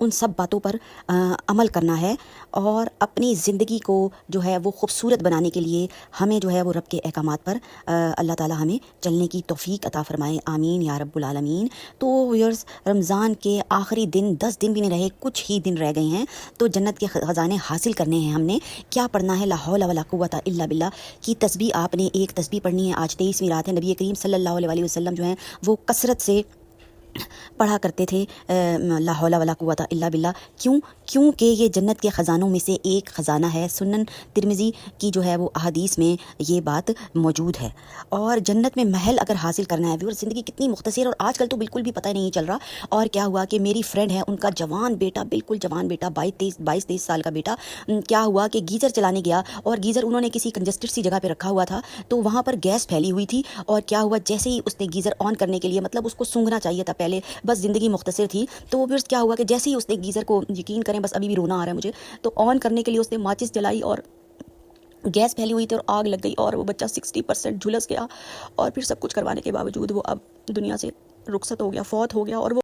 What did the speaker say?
ان سب باتوں پر عمل کرنا ہے، اور اپنی زندگی کو جو ہے وہ خوبصورت بنانے کے لیے ہمیں جو ہے وہ رب کے احکامات پر اللہ تعالی ہمیں چلنے کی توفیق عطا فرمائے، آمین یا رب العالمین۔ تو ویورز، رمضان کے آخری دن 10 دن بھی نہیں رہے، کچھ ہی دن رہ گئے ہیں، تو جنت کے خزانے حاصل کرنے ہیں۔ ہم نے کیا پڑھنا ہے؟ لا حول ولا قوت الا باللہ کی تسبیح آپ نے ایک تسبیح پڑھنی ہے۔ آج 23ویں رات ہے، نبی کریم صلی اللہ علیہ وسلم جو ہیں وہ کثرت سے پڑھا کرتے تھے لا حول ولا قوت الا باللہ۔ کیونکہ یہ جنت کے خزانوں میں سے ایک خزانہ ہے۔ سنن ترمذی کی جو ہے وہ احادیث میں یہ بات موجود ہے۔ اور جنت میں محل اگر حاصل کرنا ہے، ویور زندگی کتنی مختصر، اور آج کل تو بالکل بھی پتہ نہیں چل رہا۔ اور کیا ہوا کہ میری فرینڈ ہے، ان کا جوان بیٹا، بالکل جوان بیٹا، 22-23 سال کا بیٹا، کیا ہوا کہ گیزر چلانے گیا، اور گیزر انہوں نے کسی کنجسٹڈ سی جگہ پہ رکھا ہوا تھا، تو وہاں پر گیس پھیلی ہوئی تھی، اور کیا ہوا جیسے ہی اس نے گیزر آن کرنے کے لیے، مطلب اس کو سونگھنا چاہیے تھا پہلے، بس زندگی مختصر تھی، تو وہ پھر کیا ہوا کہ جیسے ہی اس نے گیزر کو، یقین کریں بس ابھی بھی رونا آ رہا ہے مجھے، تو آن کرنے کے لیے اس نے ماچس جلائی، اور گیس پھیلی ہوئی تھی اور آگ لگ گئی، اور وہ بچہ 60% جھلس گیا، اور پھر سب کچھ کروانے کے باوجود وہ اب دنیا سے رخصت ہو گیا، فوت ہو گیا، اور وہ